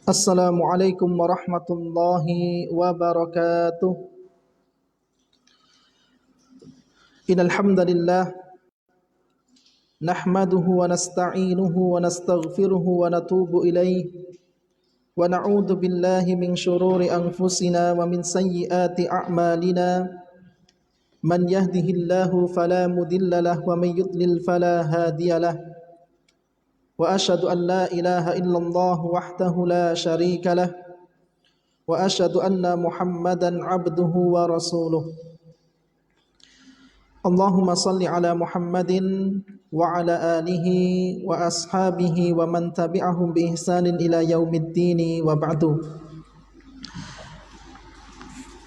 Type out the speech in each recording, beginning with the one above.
Assalamualaikum warahmatullahi wabarakatuh. Innal hamdalillah nahmaduhu wa nasta'inuhu wa nastaghfiruhu wa natubu ilaih wa na'udzu billahi min shururi anfusina wa min sayyiati a'malina. Man yahdihillahu fala mudilla lahu wa man yudlil fala hadiyalah. Wa asyhadu an la ilaha illallah wahdahu la syarika lah wa asyhadu anna Muhammadan abduhu wa rasuluh. Allahumma salli ala Muhammadin wa ala alihi wa ashabihi wa man tabi'ahum bi ihsanin ila yaumiddin wa ba'du.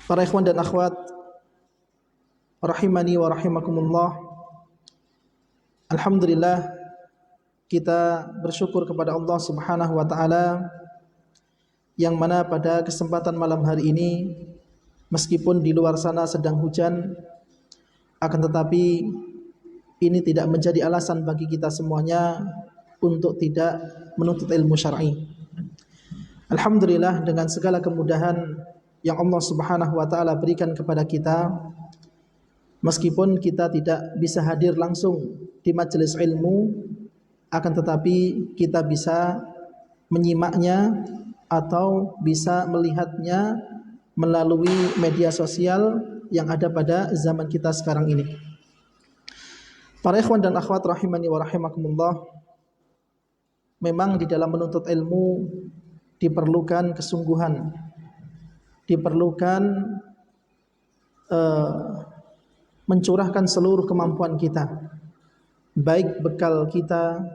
Para ikhwan dan akhwat rahimani wa rahimakumullah. Alhamdulillah, kita bersyukur kepada Allah Subhanahu wa taala yang mana pada kesempatan malam hari ini, meskipun di luar sana sedang hujan, akan tetapi ini tidak menjadi alasan bagi kita semuanya untuk tidak menuntut ilmu syar'i. Alhamdulillah, dengan segala kemudahan yang Allah Subhanahu wa taala berikan kepada kita, meskipun kita tidak bisa hadir langsung di majelis ilmu, akan tetapi kita bisa menyimaknya atau bisa melihatnya melalui media sosial yang ada pada zaman kita sekarang ini. Para ikhwan dan akhwat rahimani wa rahimakumullah, memang di dalam menuntut ilmu diperlukan kesungguhan, diperlukan mencurahkan seluruh kemampuan kita, baik bekal kita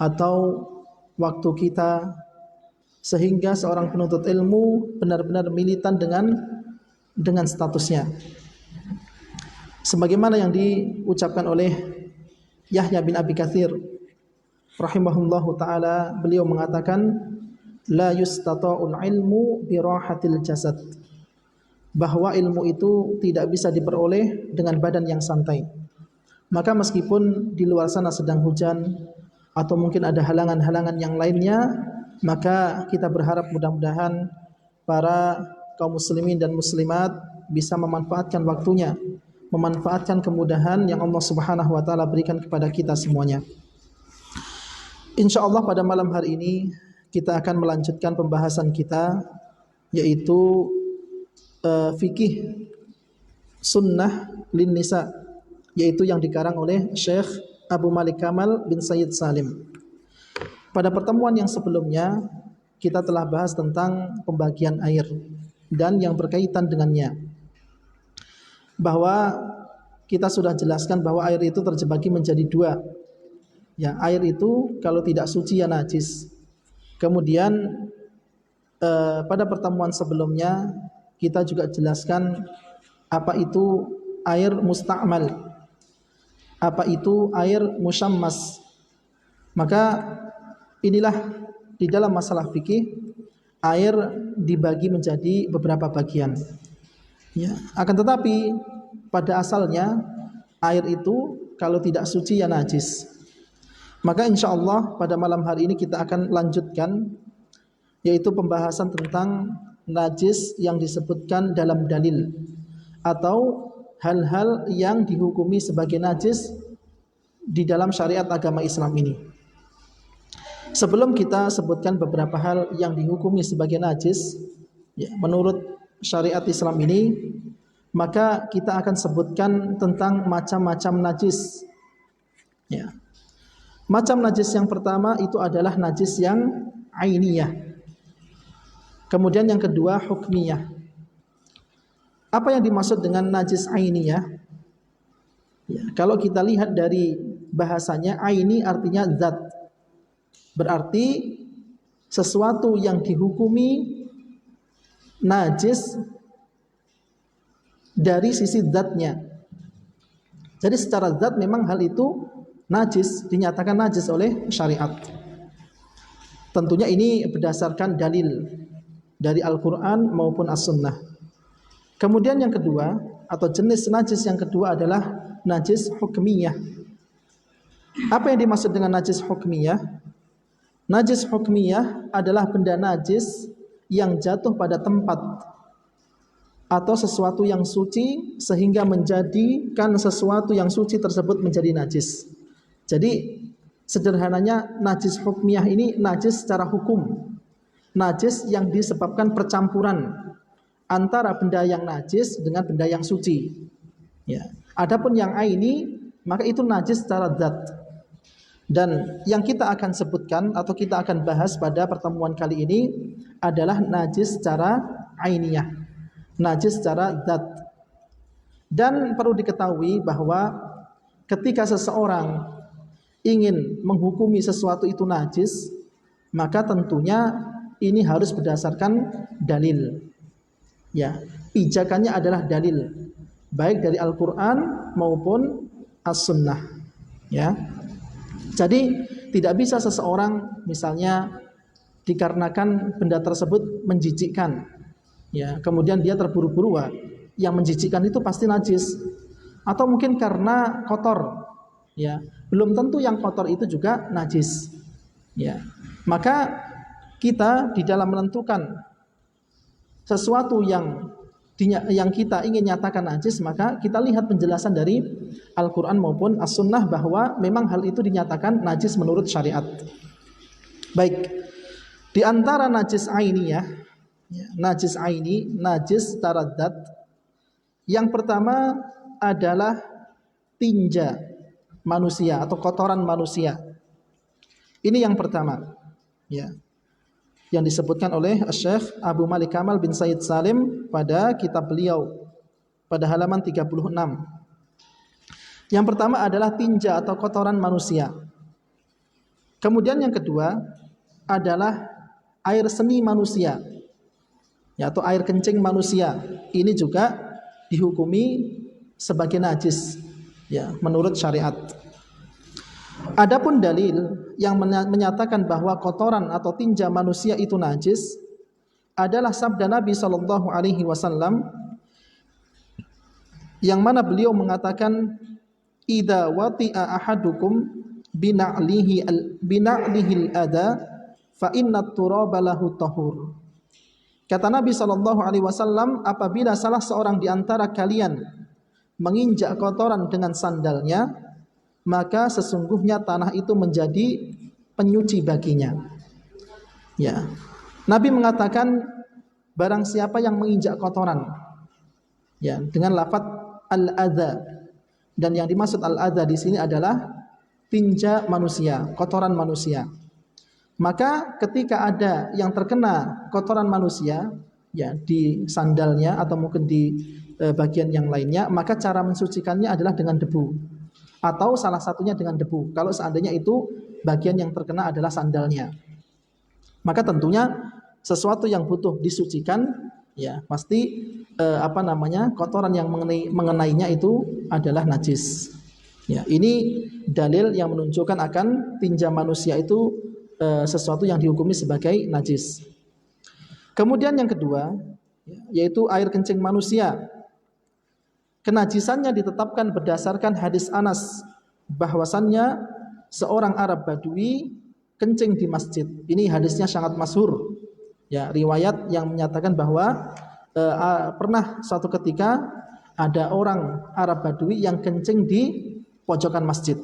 atau waktu kita, sehingga seorang penuntut ilmu benar-benar militan dengan statusnya. Sebagaimana yang diucapkan oleh Yahya bin Abi Katsir rahimahullahu taala, beliau mengatakan la yustata'ul ilmu bi rahatil jasad, bahwa ilmu itu tidak bisa diperoleh dengan badan yang santai. Maka meskipun di luar sana sedang hujan atau mungkin ada halangan-halangan yang lainnya, maka kita berharap mudah-mudahan para kaum muslimin dan muslimat bisa memanfaatkan waktunya, memanfaatkan kemudahan yang Allah Subhanahu wa taala berikan kepada kita semuanya. Insyaallah pada malam hari ini kita akan melanjutkan pembahasan kita, yaitu fikih sunnah lin nisa, yaitu yang dikarang oleh Syekh Abu Malik Kamal bin Sayyid Salim. Pada pertemuan yang sebelumnya kita telah bahas tentang pembagian air dan yang berkaitan dengannya, bahwa kita sudah jelaskan bahwa air itu terbagi menjadi dua. Ya, air itu kalau tidak suci ya najis. Kemudian pada pertemuan sebelumnya kita juga jelaskan apa itu air musta'mal, apa itu air musyammas. Maka inilah di dalam masalah fikih, air dibagi menjadi beberapa bagian. Ya, akan tetapi pada asalnya air itu kalau tidak suci ya najis. Maka insyaallah pada malam hari ini kita akan lanjutkan, yaitu pembahasan tentang najis yang disebutkan dalam dalil atau hal-hal yang dihukumi sebagai najis di dalam syariat agama Islam ini. Sebelum kita sebutkan beberapa hal yang dihukumi sebagai najis ya, menurut syariat Islam ini, maka kita akan sebutkan tentang macam-macam najis ya. Macam najis yang pertama itu adalah najis yang ainiyah. Kemudian yang kedua hukmiyah. Apa yang dimaksud dengan najis ainiyah? Ya, kalau kita lihat dari bahasanya, aini artinya zat. Berarti sesuatu yang dihukumi najis dari sisi zatnya. Jadi secara zat memang hal itu najis, dinyatakan najis oleh syariat. Tentunya ini berdasarkan dalil dari Al-Quran maupun As-Sunnah. Kemudian yang kedua atau jenis najis yang kedua adalah najis hukmiyah. Apa yang dimaksud dengan najis hukmiyah? Najis hukmiyah adalah benda najis yang jatuh pada tempat atau sesuatu yang suci sehingga menjadikan sesuatu yang suci tersebut menjadi najis. Jadi sederhananya najis hukmiyah ini najis secara hukum. Najis yang disebabkan percampuran antara benda yang najis dengan benda yang suci. Ya. Adapun yang aini maka itu najis secara zat. Dan yang kita akan sebutkan atau kita akan bahas pada pertemuan kali ini adalah najis secara ainiyah, najis secara zat. Dan perlu diketahui bahwa ketika seseorang ingin menghukumi sesuatu itu najis, maka tentunya ini harus berdasarkan dalil. Ya, pijakannya adalah dalil, baik dari Al-Qur'an maupun As-Sunnah. Ya. Jadi tidak bisa seseorang misalnya dikarenakan benda tersebut menjijikkan, ya, kemudian dia terburu-buru, yang menjijikkan itu pasti najis, atau mungkin karena kotor, ya, belum tentu yang kotor itu juga najis, ya. Maka kita di dalam menentukan sesuatu yang kita ingin nyatakan najis, maka kita lihat penjelasan dari Al-Quran maupun As-Sunnah bahwa memang hal itu dinyatakan najis menurut syariat. Baik, di antara najis ainiyah, najis aini, najis secara zat, yang pertama adalah tinja manusia atau kotoran manusia. Ini yang pertama, ya, yang disebutkan oleh Syekh Abu Malik Kamal bin Said Salim pada kitab beliau pada halaman 36. Yang pertama adalah tinja atau kotoran manusia. Kemudian yang kedua adalah air seni manusia, ya, atau air kencing manusia. Ini juga dihukumi sebagai najis, ya, menurut syariat. Adapun dalil yang menyatakan bahwa kotoran atau tinja manusia itu najis adalah sabda Nabi sallallahu alaihi wasallam yang mana beliau mengatakan, idza wati'a ahadukum bina'lihi al-adha fa inna turaba lahu tahur. Kata Nabi sallallahu alaihi wasallam, apabila salah seorang di antara kalian menginjak kotoran dengan sandalnya, maka sesungguhnya tanah itu menjadi penyuci baginya. Ya. Nabi mengatakan barang siapa yang menginjak kotoran, ya, dengan lafaz al-adza, dan yang dimaksud al-adza di sini adalah tinja manusia, kotoran manusia. Maka ketika ada yang terkena kotoran manusia, ya, di sandalnya atau mungkin di bagian yang lainnya, maka cara mensucikannya adalah dengan debu. Atau salah satunya dengan debu. Kalau seandainya itu bagian yang terkena adalah sandalnya, maka tentunya sesuatu yang butuh disucikan, ya, pasti kotoran yang mengenainya itu adalah najis. Ya, ini dalil yang menunjukkan akan tinja manusia itu sesuatu yang dihukumi sebagai najis. Kemudian yang kedua, yaitu air kencing manusia. Kenajisannya ditetapkan berdasarkan hadis Anas bahwasannya seorang Arab Badui kencing di masjid. Ini hadisnya sangat masyhur. Ya, riwayat yang menyatakan bahwa pernah suatu ketika ada orang Arab Badui yang kencing di pojokan masjid.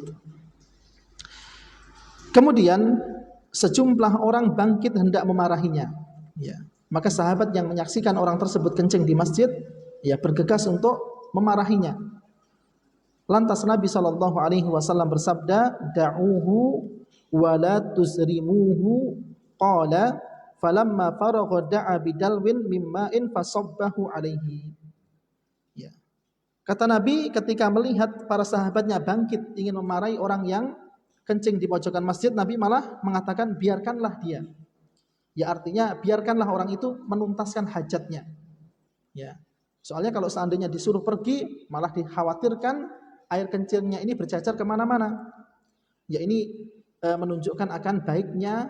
Kemudian sejumlah orang bangkit hendak memarahinya. Ya, maka sahabat yang menyaksikan orang tersebut kencing di masjid, ya, bergegas untuk memarahinya. Lantas Nabi sallallahu alaihi wasallam bersabda, "Da'uhu wa la tuzrimuhu." Qala falamma faragha da'a bidalwin mimma'in fasabbahu alaihi. Ya. Kata Nabi ketika melihat para sahabatnya bangkit ingin memarahi orang yang kencing di pojokan masjid, Nabi malah mengatakan, biarkanlah dia. Ya, artinya biarkanlah orang itu menuntaskan hajatnya. Ya. Soalnya kalau seandainya disuruh pergi, malah dikhawatirkan air kencingnya ini bercacar kemana-mana. Ya, ini menunjukkan akan baiknya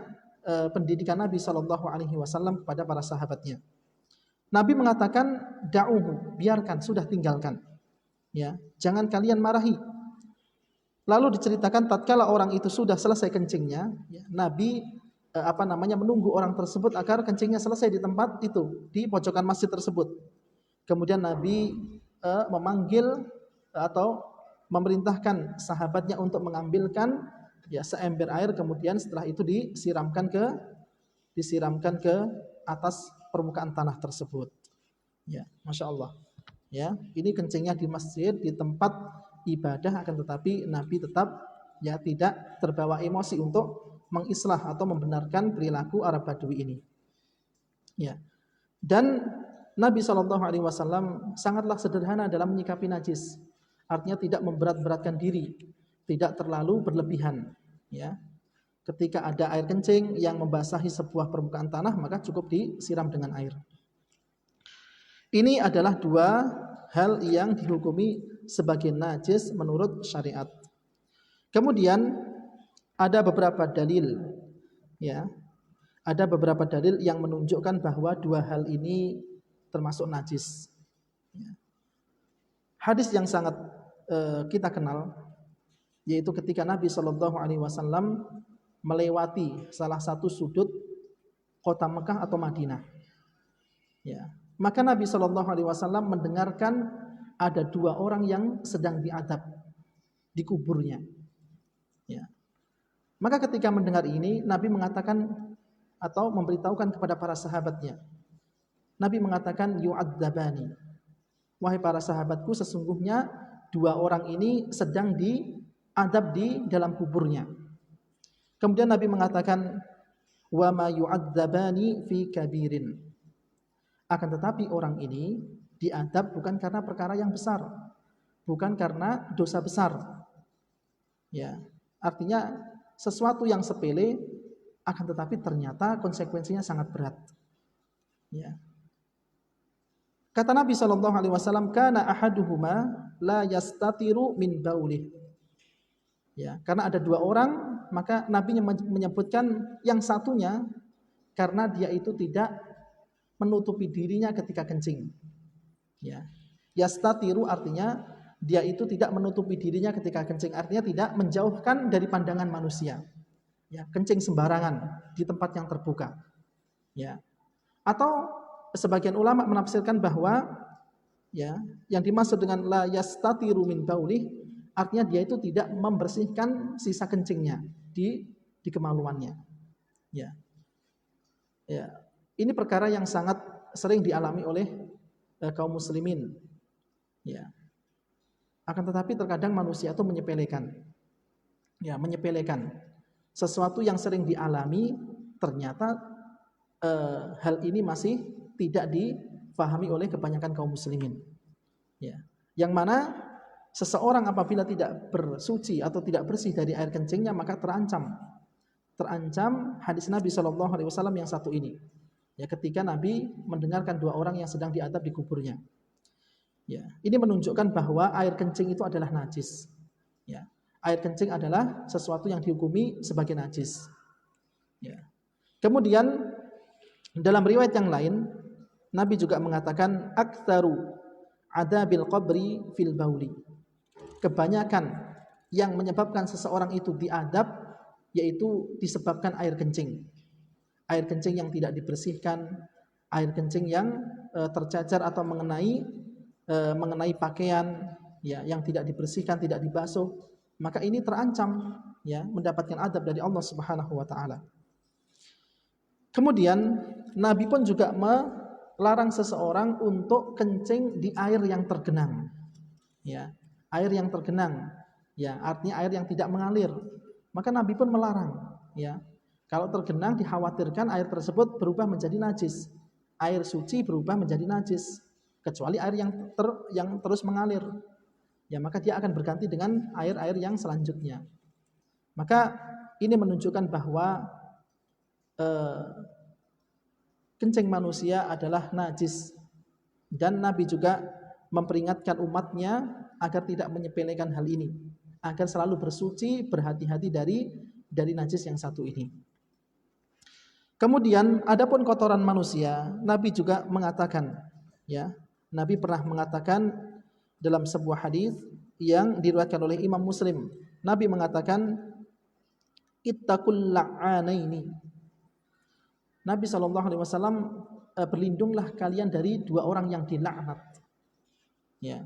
pendidikan Nabi Shallallahu Alaihi Wasallam kepada para sahabatnya. Nabi mengatakan, da'uhu, biarkan, sudah tinggalkan. Ya, jangan kalian marahi. Lalu diceritakan tatkala orang itu sudah selesai kencingnya, ya, Nabi menunggu orang tersebut agar kencingnya selesai di tempat itu, di pojokan masjid tersebut. Kemudian Nabi memanggil atau memerintahkan sahabatnya untuk mengambilkan seember air, kemudian setelah itu disiramkan ke atas permukaan tanah tersebut. Ya, Masya Allah. Ya, ini kencingnya di masjid, di tempat ibadah, akan tetapi Nabi tetap tidak terbawa emosi untuk mengislah atau membenarkan perilaku Arab Badui ini. Ya. Dan Nabi SAW sangatlah sederhana dalam menyikapi najis. Artinya tidak memberat-beratkan diri, tidak terlalu berlebihan. Ya. Ketika ada air kencing yang membasahi sebuah permukaan tanah, maka cukup disiram dengan air. Ini adalah dua hal yang dihukumi sebagai najis menurut syariat. Kemudian ada beberapa dalil, ada beberapa dalil yang menunjukkan bahwa dua hal ini termasuk najis. Hadis yang sangat kita kenal, yaitu ketika Nabi SAW melewati salah satu sudut kota Mekah atau Madinah. Maka Nabi SAW mendengarkan ada dua orang yang sedang diadab di kuburnya. Maka ketika mendengar ini, Nabi mengatakan atau memberitahukan kepada para sahabatnya. Nabi mengatakan, yu'adzabani. Wahai para sahabatku, sesungguhnya dua orang ini sedang diadab di dalam kuburnya. Kemudian Nabi mengatakan, wa ma yu'adzabani fi kabirin. Akan tetapi orang ini diadab bukan karena perkara yang besar, bukan karena dosa besar. Artinya sesuatu yang sepele, akan tetapi ternyata konsekuensinya sangat berat. Kata Nabi SAW, kana ahaduhuma la yastatiru min baulih. Karena ada dua orang, maka Nabi menyebutkan yang satunya karena dia itu tidak menutupi dirinya ketika kencing. Yastatiru artinya dia itu tidak menutupi dirinya ketika kencing, artinya tidak menjauhkan dari pandangan manusia. Kencing sembarangan di tempat yang terbuka. Atau sebagian ulama menafsirkan bahwa yang dimaksud dengan la yastatiru min baulih, artinya dia itu tidak membersihkan sisa kencingnya di kemaluannya. Ini perkara yang sangat sering dialami oleh kaum muslimin. Akan tetapi terkadang manusia itu menyepelekan. Menyepelekan sesuatu yang sering dialami, ternyata hal ini masih tidak difahami oleh kebanyakan kaum muslimin. Yang mana seseorang apabila tidak bersuci atau tidak bersih dari air kencingnya, maka terancam hadis Nabi SAW yang satu ini. Ketika Nabi mendengarkan dua orang yang sedang diadab di kuburnya. Ini menunjukkan bahwa air kencing itu adalah najis. Air kencing adalah sesuatu yang dihukumi sebagai najis. Kemudian dalam riwayat yang lain, Nabi juga mengatakan aktsaru adabil qabri fil bauli. Kebanyakan yang menyebabkan seseorang itu diadab yaitu disebabkan air kencing. Air kencing yang tidak dibersihkan, air kencing yang tercacar atau mengenai pakaian yang tidak dibersihkan, tidak dibasuh, maka ini terancam mendapatkan adab dari Allah Subhanahu wa taala. Kemudian Nabi pun juga melarang seseorang untuk kencing di air yang tergenang. Air yang tergenang, artinya air yang tidak mengalir. Maka Nabi pun melarang, kalau tergenang dikhawatirkan air tersebut berubah menjadi najis. Air suci berubah menjadi najis. Kecuali air yang terus mengalir, maka dia akan berganti dengan air-air yang selanjutnya. Maka ini menunjukkan bahwa kencing manusia adalah najis, dan Nabi juga memperingatkan umatnya agar tidak menyepelekan hal ini, agar selalu bersuci, berhati-hati dari najis yang satu ini. Kemudian adapun kotoran manusia, Nabi juga mengatakan, Nabi pernah mengatakan dalam sebuah hadis yang diriwayatkan oleh Imam Muslim, Nabi mengatakan ittaqul la'anaini. Nabi SAW berlindunglah kalian dari dua orang yang dilaknat. Ya.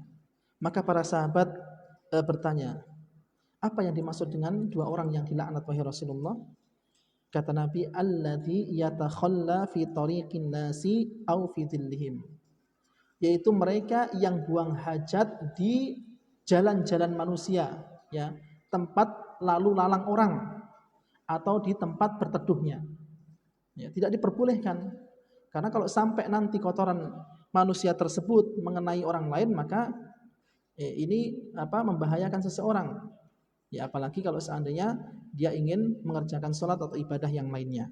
Maka para sahabat bertanya, apa yang dimaksud dengan dua orang yang dilaknat wahai Rasulullah? Kata Nabi, alladzi yatakhalla fi tariqin nasi au fi dhillihim. Yaitu mereka yang buang hajat di jalan-jalan manusia, ya, tempat lalu lalang orang atau di tempat berteduhnya. Ya, tidak diperbolehkan. Karena kalau sampai nanti kotoran manusia tersebut mengenai orang lain, maka ini membahayakan seseorang. Ya, apalagi kalau seandainya dia ingin mengerjakan sholat atau ibadah yang lainnya,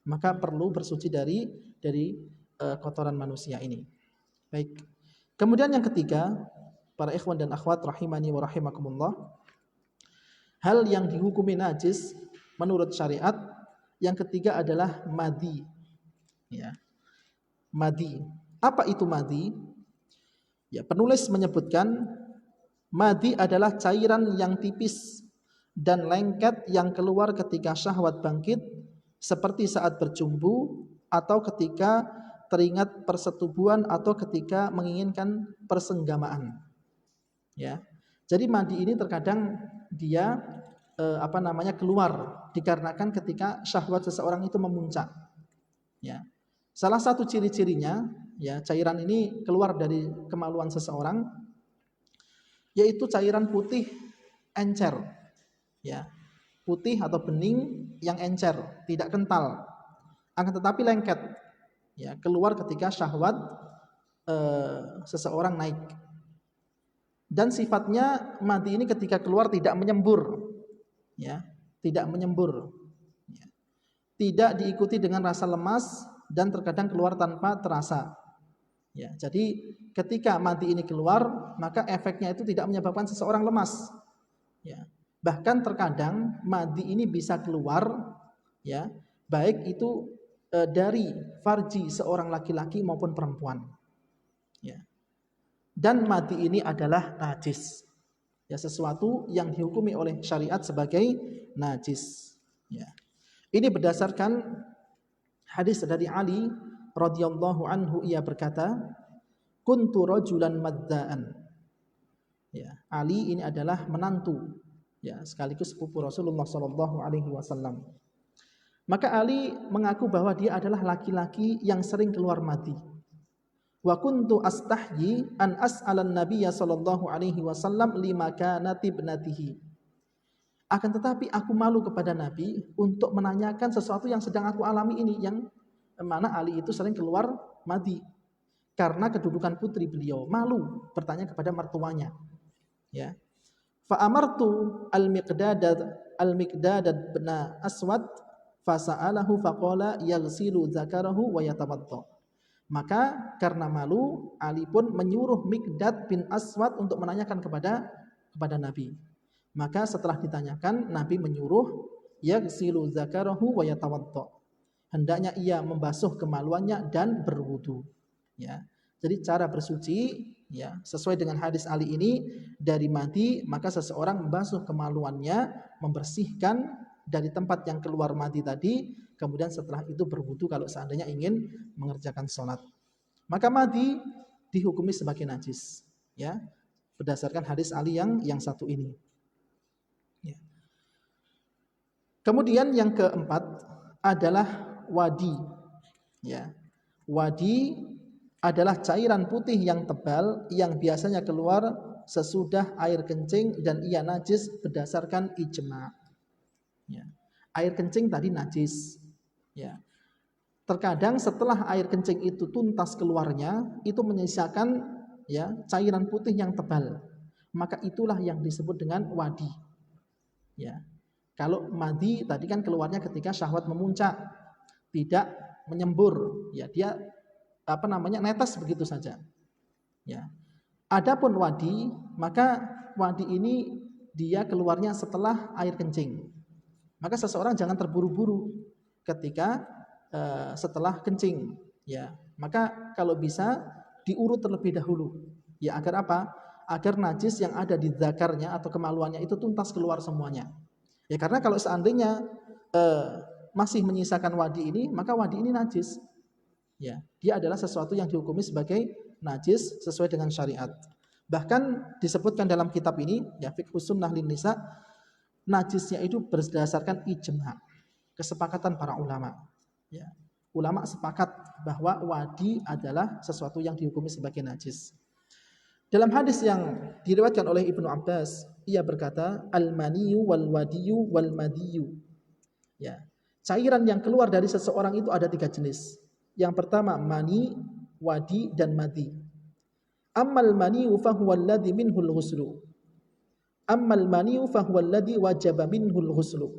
maka perlu bersuci dari kotoran manusia ini. Baik. Kemudian yang ketiga, para ikhwan dan akhwat rahimani wa rahimakumullah, hal yang dihukumi najis menurut syariat yang ketiga adalah madhi. Ya. Madhi. Apa itu madhi? Ya, penulis menyebutkan madhi adalah cairan yang tipis dan lengket yang keluar ketika syahwat bangkit, seperti saat berjumbu atau ketika teringat persetubuhan atau ketika menginginkan persenggamaan. Ya. Jadi madi ini terkadang dia keluar dikarenakan ketika syahwat seseorang itu memuncak. Ya. Salah satu ciri-cirinya, ya, cairan ini keluar dari kemaluan seseorang, yaitu cairan putih encer, ya, putih atau bening yang encer, tidak kental, akan tetapi lengket, ya, keluar ketika syahwat seseorang naik. Dan sifatnya madi ini ketika keluar tidak menyembur, ya, tidak menyembur, ya, tidak diikuti dengan rasa lemas dan terkadang keluar tanpa terasa. Ya, jadi ketika madi ini keluar, maka efeknya itu tidak menyebabkan seseorang lemas. Ya. Bahkan terkadang madi ini bisa keluar, ya, baik itu dari farji seorang laki-laki maupun perempuan. Ya. Dan madi ini adalah najis. Ya, sesuatu yang dihukumi oleh syariat sebagai najis. Ya. Ini berdasarkan hadis dari Ali radhiyallahu anhu, ia berkata, kuntu rajulan madda'an. Ya, Ali ini adalah menantu, ya, sekaligus sepupu Rasulullah sallallahu alaihi wasallam. Maka Ali mengaku bahwa dia adalah laki-laki yang sering keluar madi. Wa kuntu astahyi an as'alan nabiyya sallallahu alaihi wasallam lima kanat ibnatihi. Akan tetapi aku malu kepada Nabi untuk menanyakan sesuatu yang sedang aku alami ini, yang mana Ali itu sering keluar madi karena kedudukan putri beliau, malu bertanya kepada mertuanya. Ya. Fa amartu al-Miqdad bin Aswad fa sa'alahu fa qala yaghsilu dzakarahu wa yatawadda. Maka karena malu, Ali pun menyuruh Miqdad bin Aswad untuk menanyakan kepada Nabi. Maka setelah ditanyakan, Nabi menyuruh yaghsilu dzakarahu wa yatawadda. Hendaknya ia membasuh kemaluannya dan berwudu. Ya. Jadi cara bersuci, ya, sesuai dengan hadis Ali ini, dari madi maka seseorang membasuh kemaluannya, membersihkan dari tempat yang keluar madi tadi, kemudian setelah itu berwudu kalau seandainya ingin mengerjakan sholat. Maka madi dihukumi sebagai najis, ya, berdasarkan hadis Ali yang satu ini. Ya. Kemudian yang keempat adalah wadi. Ya. Wadi adalah cairan putih yang tebal yang biasanya keluar sesudah air kencing dan ia najis berdasarkan ijma. Ya. Air kencing tadi najis. Ya. Terkadang setelah air kencing itu tuntas keluarnya, itu menyisakan, ya, cairan putih yang tebal. Maka itulah yang disebut dengan wadi. Ya. Kalau madi tadi kan keluarnya ketika syahwat memuncak, tidak menyembur, ya, dia netes begitu saja. Ya. Adapun wadi, maka wadi ini dia keluarnya setelah air kencing. Maka seseorang jangan terburu-buru ketika setelah kencing, ya. Maka kalau bisa diurut terlebih dahulu. Ya, agar apa? Agar najis yang ada di dzakarnya atau kemaluannya itu tuntas keluar semuanya. Ya, karena kalau seandainya masih menyisakan wadi ini, maka wadi ini najis. Ya, dia adalah sesuatu yang dihukumi sebagai najis sesuai dengan syariat. Bahkan disebutkan dalam kitab ini, ya Fiqhus Sunnah lin Nisa, najisnya itu berdasarkan ijma', kesepakatan para ulama. Ya. Ulama sepakat bahwa wadi adalah sesuatu yang dihukumi sebagai najis. Dalam hadis yang diriwayatkan oleh Ibnu Abbas, ia berkata, al-maniyu wal wadiyu wal madiyu. Ya. Cairan yang keluar dari seseorang itu ada 3 jenis. Yang pertama mani, wadi, dan madi. Ammal maniyu fahuwa alladhi minhul ghuslu. Ammal maniyu fahuwa alladhi wajaba minhul ghuslu.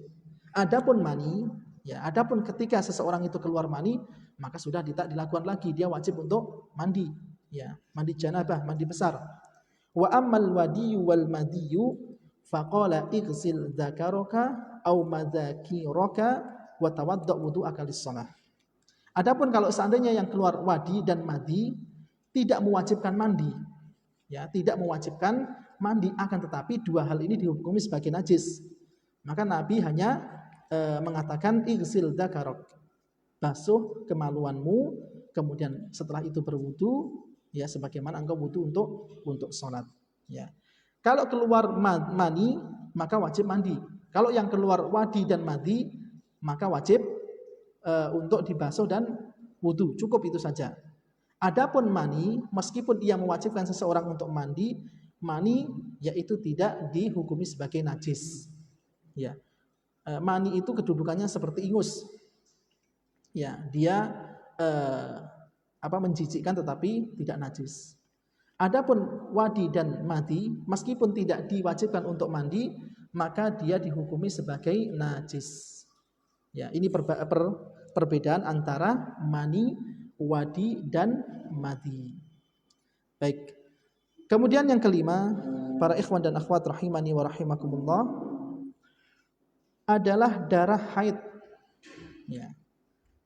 Adapun mani, ya, adapun ketika seseorang itu keluar mani, maka sudah tidak dilakukan lagi, dia wajib untuk mandi, ya, mandi janabah, mandi besar. Wa ammal wadiyu wal madiyu faqala ighsil dzakaraka aw madzakiraka wa tawadda wudu'aka lis-shalah. Adapun kalau seandainya yang keluar wadi dan madi tidak mewajibkan mandi, ya, tidak mewajibkan mandi, akan tetapi dua hal ini dihukumi sebagai najis. Maka Nabi hanya mengatakan ighsil dzakarok, basuh kemaluanmu, kemudian setelah itu berwudu, ya sebagaimana engkau wudu untuk salat, ya. Kalau keluar mani maka wajib mandi. Kalau yang keluar wadi dan madi maka wajib untuk dibasuh dan wudu, cukup itu saja. Adapun mani, meskipun ia mewajibkan seseorang untuk mandi, mani yaitu tidak dihukumi sebagai najis. Ya, mani itu kedudukannya seperti ingus. Ya, dia menjijikkan tetapi tidak najis. Adapun wadi dan madi, meskipun tidak diwajibkan untuk mandi, maka dia dihukumi sebagai najis. Ya, ini perbedaan antara mani, wadi, dan madi. Baik. Kemudian yang kelima, para ikhwan dan akhwat rahimani wa rahimakumullah, adalah darah haid. Ya.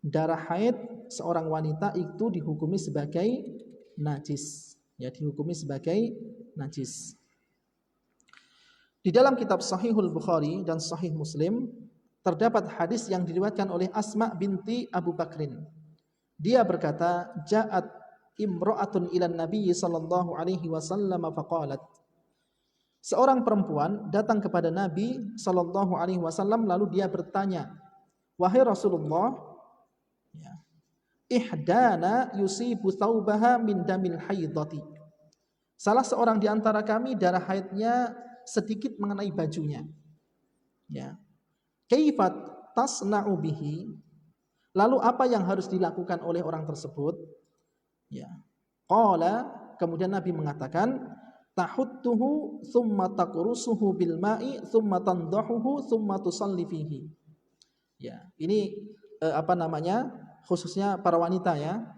Darah haid seorang wanita itu dihukumi sebagai najis. Ya, dihukumi sebagai najis. Di dalam kitab Sahihul Bukhari dan Sahih Muslim terdapat hadis yang diriwayatkan oleh Asma binti Abu Bakrin. Dia berkata, "Ja'at imra'atun ilan Nabi sallallahu alaihi wasallam faqalat." Seorang perempuan datang kepada Nabi sallallahu alaihi wasallam lalu dia bertanya, "Wahai Rasulullah, ya, ihdana yusibu thawbaha min damil haidati." Salah seorang di antara kami darah haidnya sedikit mengenai bajunya. Ya. Kaifat tasna'u bihi? Lalu apa yang harus dilakukan oleh orang tersebut? Ya. Qala, kemudian Nabi mengatakan, tahuttuhu thumma taqrusuhu bil ma'i thumma tandahuhu thumma tusalli fihi. Ya, ini khususnya para wanita ya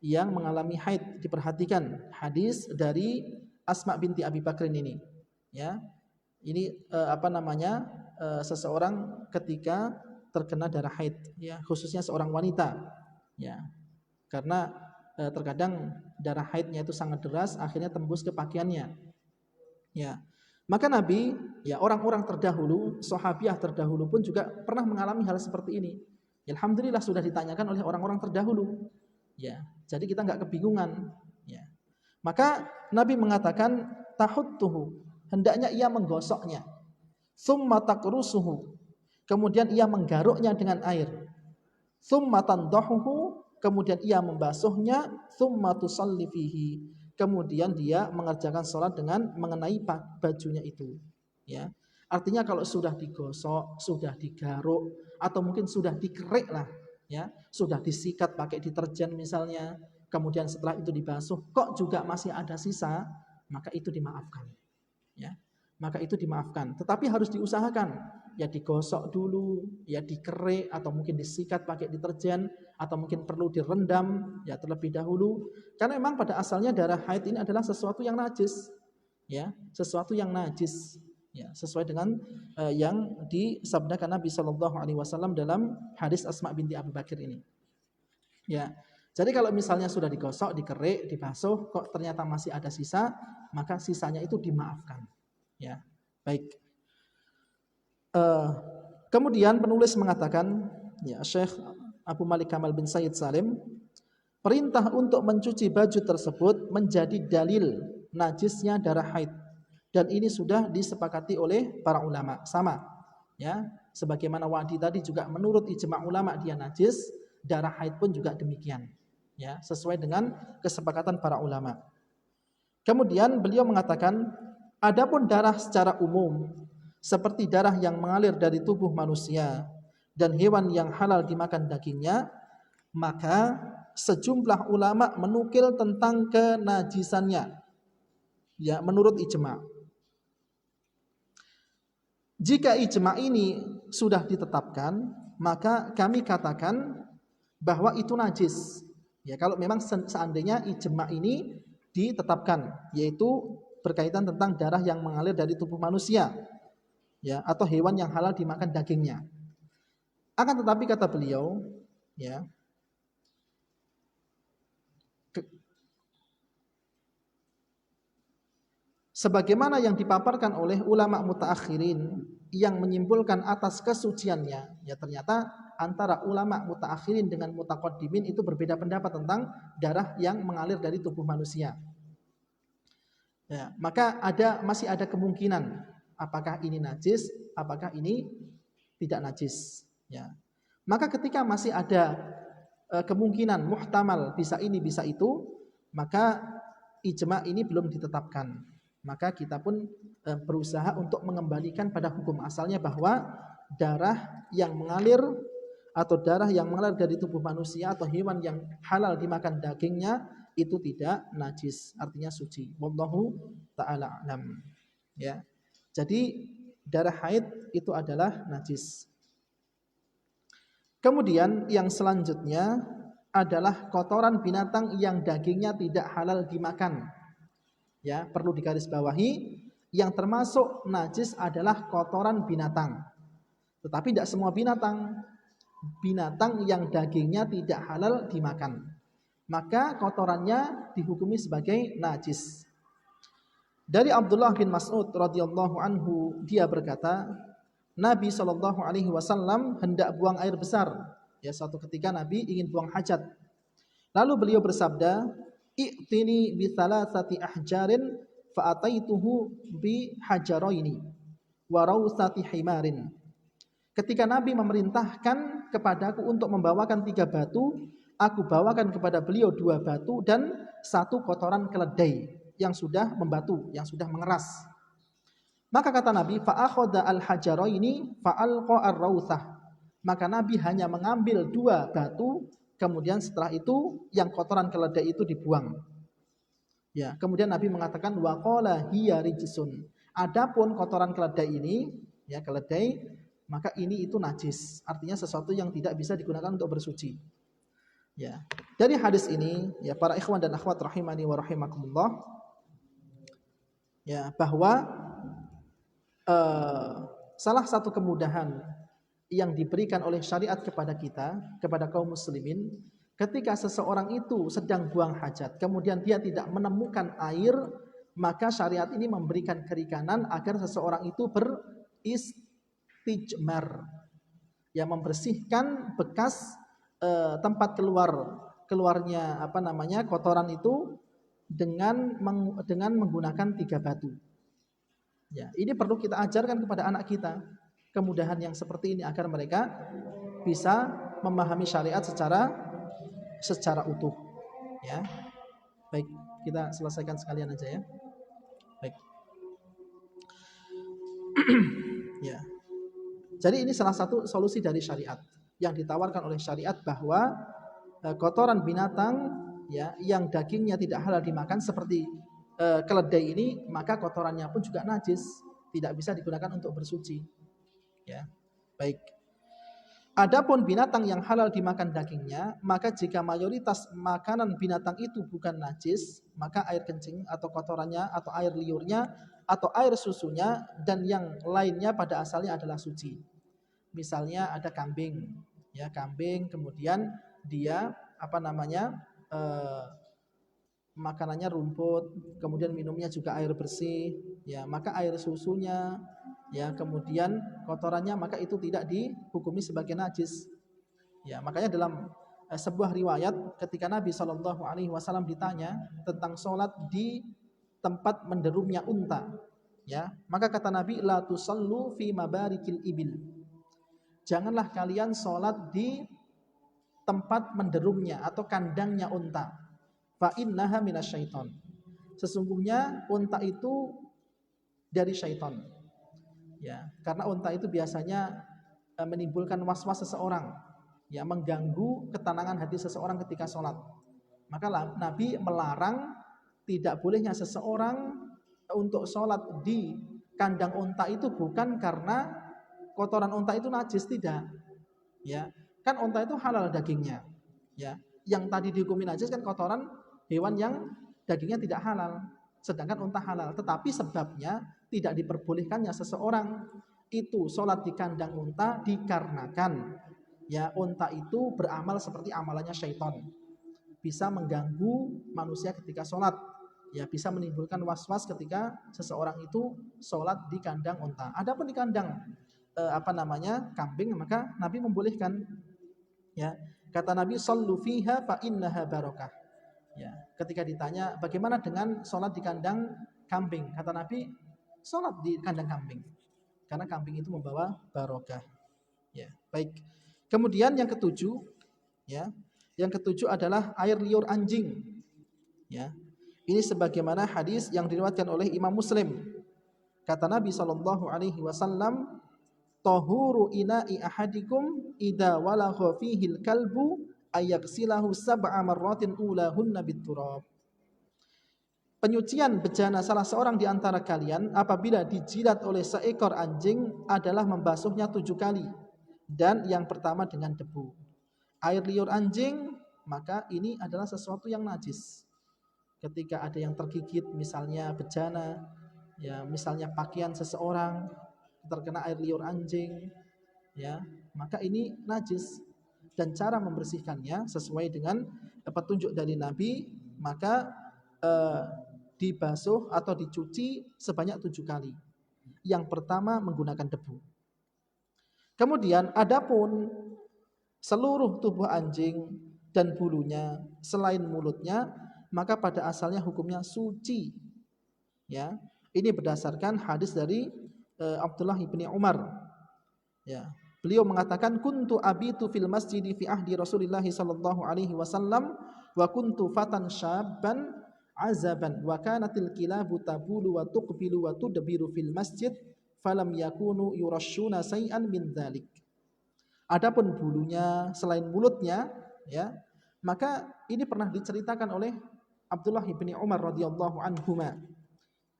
yang mengalami haid, diperhatikan hadis dari Asma binti Abi Bakrin ini. Ya. Ini seseorang ketika terkena darah haid, ya, khususnya seorang wanita, ya, karena terkadang darah haidnya itu sangat deras, akhirnya tembus ke pakaiannya, ya. Maka Nabi, ya, orang-orang terdahulu, sahabiah terdahulu pun juga pernah mengalami hal seperti ini. Ya, alhamdulillah sudah ditanyakan oleh orang-orang terdahulu, ya. Jadi kita nggak kebingungan, ya. Maka Nabi mengatakan tahuttuhu, hendaknya ia menggosoknya. Tsumma taqrusuhu, kemudian ia menggaruknya dengan air. Tsumma tandahuhu, kemudian ia membasuhnya. Tsumma tusalli fihi, kemudian dia mengerjakan salat dengan mengenai bajunya itu. Ya. Artinya kalau sudah digosok, sudah digaruk, atau mungkin sudah dikerik lah, ya, sudah disikat pakai deterjen misalnya, kemudian setelah itu dibasuh, kok juga masih ada sisa, maka itu dimaafkan. Ya. Maka itu dimaafkan, tetapi harus diusahakan, ya digosok dulu, ya dikerik, atau mungkin disikat pakai deterjen, atau mungkin perlu direndam ya terlebih dahulu, karena memang pada asalnya darah haid ini adalah sesuatu yang najis, ya, sesuatu yang najis, ya, sesuai dengan yang disabdakan Nabi Shallallahu Alaihi Wasallam dalam hadis Asma binti Abu Bakar ini, ya. Jadi kalau misalnya sudah digosok, dikerik, dibasuh, kok ternyata masih ada sisa, maka sisanya itu dimaafkan. Ya, baik. Kemudian penulis mengatakan ya Syekh Abu Malik Kamal bin Sayyid Salim, perintah untuk mencuci baju tersebut menjadi dalil najisnya darah haid, dan ini sudah disepakati oleh para ulama. Sama ya, sebagaimana wadi tadi juga menurut ijma' ulama dia najis, darah haid pun juga demikian ya, sesuai dengan kesepakatan para ulama. Kemudian beliau mengatakan, adapun darah secara umum seperti darah yang mengalir dari tubuh manusia dan hewan yang halal dimakan dagingnya, maka sejumlah ulama menukil tentang kenajisannya ya, menurut ijma'. Jika ijma' ini sudah ditetapkan, maka kami katakan bahwa itu najis. Ya, kalau memang seandainya ijma' ini ditetapkan, yaitu berkaitan tentang darah yang mengalir dari tubuh manusia ya, atau hewan yang halal dimakan dagingnya. Akan tetapi kata beliau ya, sebagaimana yang dipaparkan oleh ulama mutaakhirin yang menyimpulkan atas kesuciannya, ya ternyata antara ulama mutaakhirin dengan mutaqaddimin itu berbeda pendapat tentang darah yang mengalir dari tubuh manusia. Ya, maka masih ada kemungkinan apakah ini najis, apakah ini tidak najis. Ya. Maka ketika masih ada kemungkinan muhtamal bisa ini bisa itu, maka ijma' ini belum ditetapkan. Maka kita pun berusaha untuk mengembalikan pada hukum asalnya bahwa darah yang mengalir atau darah yang mengalir dari tubuh manusia atau hewan yang halal dimakan dagingnya itu tidak najis, artinya suci. Wallahu ta'ala a'lam. Ya. Jadi darah haid itu adalah najis. Kemudian yang selanjutnya adalah kotoran binatang yang dagingnya tidak halal dimakan. Ya, perlu digarisbawahi, yang termasuk najis adalah kotoran binatang. Tetapi tidak semua binatang. Binatang yang dagingnya tidak halal dimakan, maka kotorannya dihukumi sebagai najis. Dari Abdullah bin Mas'ud radhiyallahu anhu, dia berkata, Nabi SAW hendak buang air besar. Ya, suatu ketika Nabi ingin buang hajat. Lalu beliau bersabda, "I'tini bi thalathati ahjarin fa ataituhu bi hajaraini wa rawsati himarin." Ketika Nabi memerintahkan kepadaku untuk membawakan 3 batu, aku bawakan kepada beliau 2 batu dan 1 kotoran keledai yang sudah membatu, yang sudah mengeras. Maka kata Nabi, fa akhadha al-hajaraini fa alqa ar-rawthah. Maka Nabi hanya mengambil 2 batu, kemudian setelah itu yang kotoran keledai itu dibuang. Ya, kemudian Nabi mengatakan wa qala hiya rijsun. Adapun kotoran keledai ini, ya keledai, maka ini itu najis, artinya sesuatu yang tidak bisa digunakan untuk bersuci. Ya. Dari hadis ini, ya para ikhwan dan akhwat rahimani wa rahimakumullah, ya bahwa salah satu kemudahan yang diberikan oleh syariat kepada kita, kepada kaum muslimin, ketika seseorang itu sedang buang hajat, kemudian dia tidak menemukan air, maka syariat ini memberikan kerikanan agar seseorang itu beristijmar, ya membersihkan bekas tempat keluarnya kotoran itu dengan menggunakan 3 batu. Ya, ini perlu kita ajarkan kepada anak kita kemudahan yang seperti ini agar mereka bisa memahami syariat secara utuh. Ya, baik, kita selesaikan sekalian aja ya. Baik. Ya. Jadi ini salah satu solusi dari syariat yang ditawarkan oleh syariat bahwa kotoran binatang ya yang dagingnya tidak halal dimakan seperti keledai ini, maka kotorannya pun juga najis, tidak bisa digunakan untuk bersuci. Ya. Baik. Adapun binatang yang halal dimakan dagingnya, maka jika mayoritas makanan binatang itu bukan najis, maka air kencing atau kotorannya atau air liurnya atau air susunya dan yang lainnya pada asalnya adalah suci. Misalnya ada kambing, ya kambing, kemudian dia makanannya rumput, kemudian minumnya juga air bersih, ya maka air susunya, ya kemudian kotorannya, maka itu tidak dihukumi sebagai najis. Ya, makanya dalam sebuah riwayat ketika Nabi Shallallahu alaihi wasallam ditanya tentang sholat di tempat menderumnya unta, ya, maka kata Nabi, la tusallu fi mabarikil ibil. Janganlah kalian sholat di tempat menderumnya atau kandangnya unta. Fa innaha minasyaiton. Sesungguhnya unta itu dari syaitan. Ya, karena unta itu biasanya menimbulkan was-was seseorang, ya, mengganggu ketenangan hati seseorang ketika sholat. Maka Nabi melarang tidak bolehnya seseorang untuk sholat di kandang unta itu bukan karena kotoran unta itu najis, tidak. Ya, kan unta itu halal dagingnya. Ya, yang tadi dihukumi najis kan kotoran hewan yang dagingnya tidak halal, sedangkan unta halal. Tetapi sebabnya tidak diperbolehkannya seseorang itu sholat di kandang unta dikarenakan ya unta itu beramal seperti amalannya syaitan, bisa mengganggu manusia ketika sholat, ya, bisa menimbulkan was-was ketika seseorang itu sholat di kandang unta. Adapun di kandang kambing, maka Nabi membolehkan, ya. Kata Nabi, sallu fiha fa innaha barakah. Ya, ketika ditanya bagaimana dengan sholat di kandang kambing, kata Nabi, sholat di kandang kambing karena kambing itu membawa barokah. Ya, baik. Kemudian yang ketujuh, ya, yang ketujuh adalah air liur anjing. Ya, ini sebagaimana hadis yang diriwayatkan oleh Imam Muslim. Kata Nabi Shallallahu Alaihi Wasallam, tahuru ina'i ahadikum idza walagha fihil kalbu ayaghsilahu sab'a marratin ulahunna biturab. Penyucian bejana salah seorang di antara kalian apabila dijilat oleh seekor anjing adalah membasuhnya 7 kali, dan yang pertama dengan debu. Air liur anjing, maka ini adalah sesuatu yang najis. Ketika ada yang tergigit, misalnya bejana, ya, misalnya pakaian seseorang terkena air liur anjing, ya, maka ini najis. Dan cara membersihkannya sesuai dengan petunjuk dari Nabi, maka dibasuh atau dicuci sebanyak 7 kali. Yang pertama menggunakan debu. Kemudian adapun seluruh tubuh anjing dan bulunya selain mulutnya, maka pada asalnya hukumnya suci. Ya, ini berdasarkan hadis dari Abdullah bin Umar. Ya, beliau mengatakan kuntu abitu fil masjidi fi ahdi Rasulillah sallallahu alaihi wasallam wa kuntu fatan syabban azaban wa kanatil kilabu tabulu wa tuqbilu wa tudbiru fil masjid falam yakunu yurashuna say'an min dzalik. Adapun bulunya selain mulutnya, ya, maka ini pernah diceritakan oleh Abdullah bin Umar radhiyallahu anhuma.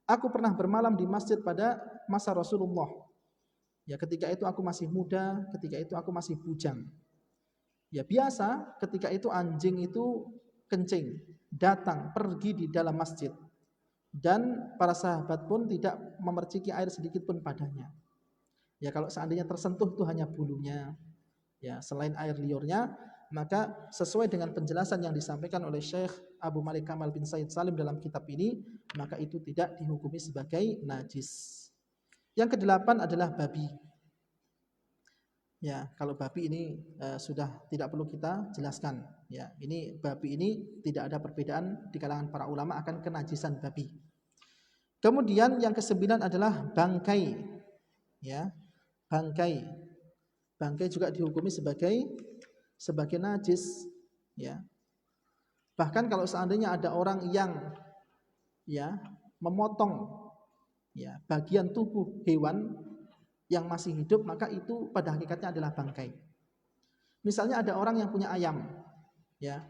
Aku pernah bermalam di masjid pada masa Rasulullah. Ya, ketika itu aku masih muda, ketika itu aku masih bujang. Ya, biasa ketika itu anjing itu kencing, datang pergi di dalam masjid, dan para sahabat pun tidak memerciki air sedikit pun padanya. Ya, kalau seandainya tersentuh itu hanya bulunya, ya, selain air liurnya, maka sesuai dengan penjelasan yang disampaikan oleh Syekh Abu Malik Kamal bin Said Salim dalam kitab ini, maka itu tidak dihukumi sebagai najis. Yang kedelapan adalah babi. Ya, kalau babi ini sudah tidak perlu kita jelaskan. Ya, ini babi ini tidak ada perbedaan di kalangan para ulama akan kenajisan babi. Kemudian yang kesembilan adalah bangkai. Ya, bangkai. Bangkai juga dihukumi sebagai najis. Ya. Bahkan kalau seandainya ada orang yang, ya, memotong, ya, bagian tubuh hewan yang masih hidup, maka itu pada hakikatnya adalah bangkai. Misalnya ada orang yang punya ayam, ya,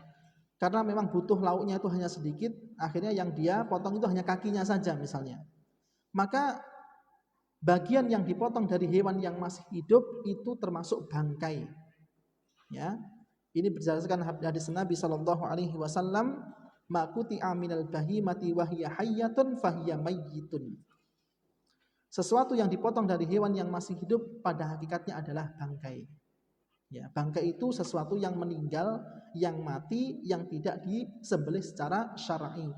karena memang butuh lauknya itu hanya sedikit, akhirnya yang dia potong itu hanya kakinya saja misalnya. Maka bagian yang dipotong dari hewan yang masih hidup itu termasuk bangkai. Ya, ini berdasarkan hadis Nabi Shallallahu Alaihi Wasallam, makuti aminal bahimati wahiyya hayyatun fahiyya mayyitun. Sesuatu yang dipotong dari hewan yang masih hidup pada hakikatnya adalah bangkai. Ya, bangkai itu sesuatu yang meninggal, yang mati, yang tidak disembelih secara syar'i.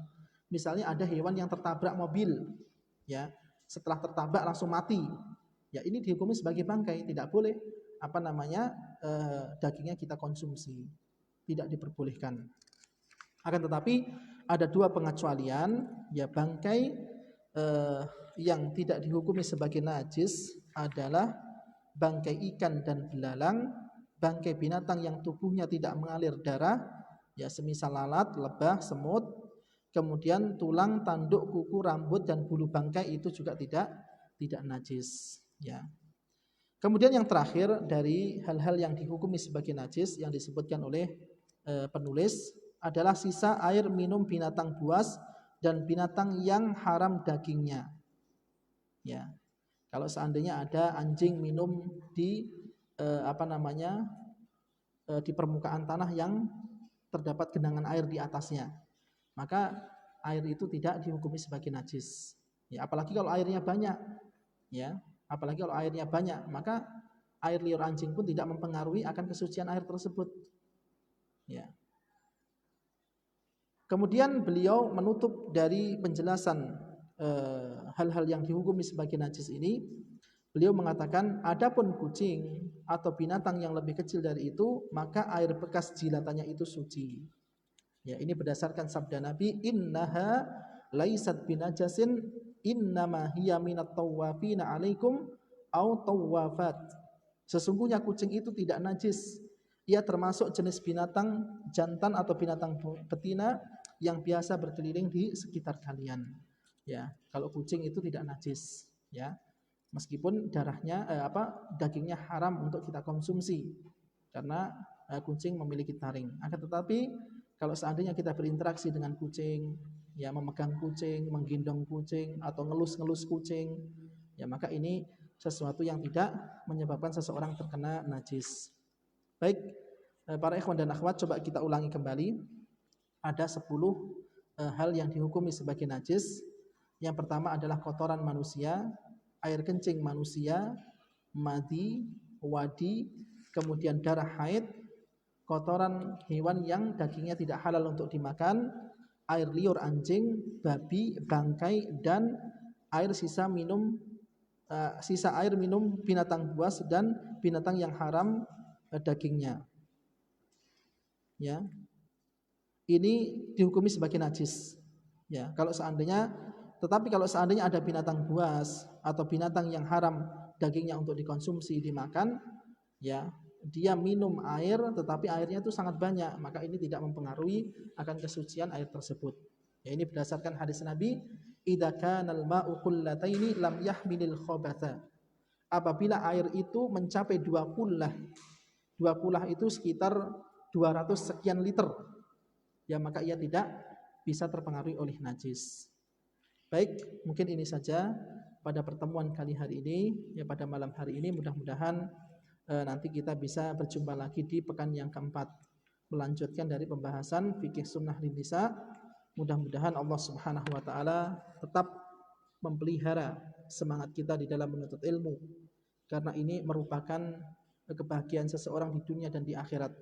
Misalnya ada hewan yang tertabrak mobil, ya, setelah tertabrak langsung mati. Ya, ini dihukumi sebagai bangkai, tidak boleh dagingnya kita konsumsi, tidak diperbolehkan. Akan tetapi ada dua pengecualian, ya bangkai yang tidak dihukumi sebagai najis adalah bangkai ikan dan belalang, bangkai binatang yang tubuhnya tidak mengalir darah, ya semisal lalat, lebah, semut, kemudian tulang, tanduk, kuku, rambut dan bulu bangkai itu juga tidak najis, ya. Kemudian yang terakhir dari hal-hal yang dihukumi sebagai najis yang disebutkan oleh penulis adalah sisa air minum binatang buas dan binatang yang haram dagingnya. Ya. Kalau seandainya ada anjing minum di di permukaan tanah yang terdapat genangan air di atasnya, maka air itu tidak dihukumi sebagai najis. Ya, apalagi kalau airnya banyak, ya. Apalagi kalau airnya banyak, maka air liur anjing pun tidak mempengaruhi akan kesucian air tersebut. Ya. Kemudian beliau menutup dari penjelasan hal-hal yang dihukumi sebagai najis ini. Beliau mengatakan, adapun kucing atau binatang yang lebih kecil dari itu, maka air bekas jilatannya itu suci. Ya, ini berdasarkan sabda Nabi, innaha laisat binajasin innama hiya minat tawafina alaikum au tawafat. Sesungguhnya kucing itu tidak najis. Ia termasuk jenis binatang jantan atau binatang betina yang biasa berkeliling di sekitar kalian. Ya, kalau kucing itu tidak najis, ya. Meskipun dagingnya haram untuk kita konsumsi karena kucing memiliki taring. Akan tetapi kalau seandainya kita berinteraksi dengan kucing, ya memegang kucing, menggendong kucing atau ngelus-ngelus kucing, ya maka ini sesuatu yang tidak menyebabkan seseorang terkena najis. Baik, para ikhwan dan akhwat, coba kita ulangi kembali. Ada 10 hal yang dihukumi sebagai najis. Yang pertama adalah kotoran manusia, air kencing manusia, madi, wadi, kemudian darah haid, kotoran hewan yang dagingnya tidak halal untuk dimakan, air liur anjing, babi, bangkai, dan sisa air minum binatang buas dan binatang yang haram dagingnya. Ya. Ini dihukumi sebagai najis. Ya, tetapi kalau seandainya ada binatang buas atau binatang yang haram dagingnya untuk dikonsumsi, dimakan, ya, dia minum air tetapi airnya itu sangat banyak, maka ini tidak mempengaruhi akan kesucian air tersebut. Ya, ini berdasarkan hadis Nabi, idza kanal ma'u qullataini lam yahmilil khabatha. Apabila air itu mencapai 2 kullah. 2 kullah itu sekitar 200 sekian liter. Ya, maka ia tidak bisa terpengaruhi oleh najis. Baik, mungkin ini saja pada pertemuan kali hari ini, ya pada malam hari ini. Mudah-mudahan nanti kita bisa berjumpa lagi di pekan yang keempat, melanjutkan dari pembahasan fikih sunnah lin nisa. Mudah-mudahan Allah Subhanahu wa taala tetap memelihara semangat kita di dalam menuntut ilmu, karena ini merupakan kebahagiaan seseorang di dunia dan di akhirat.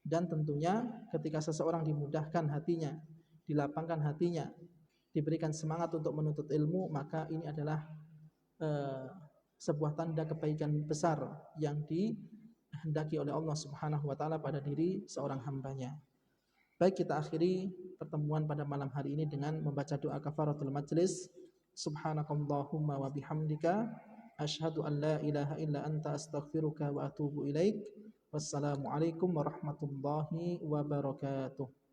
Dan tentunya ketika seseorang dimudahkan hatinya, dilapangkan hatinya, diberikan semangat untuk menuntut ilmu, maka ini adalah sebuah tanda kebaikan besar yang dihendaki oleh Allah Subhanahu wa taala pada diri seorang hambanya. Baik, kita akhiri pertemuan pada malam hari ini dengan membaca doa kafaratul majlis. Subhanakallahumma wa bihamdika asyhadu an la ilaha illa anta astaghfiruka wa atubu ilaik. Wassalamualaikum warahmatullahi wabarakatuh.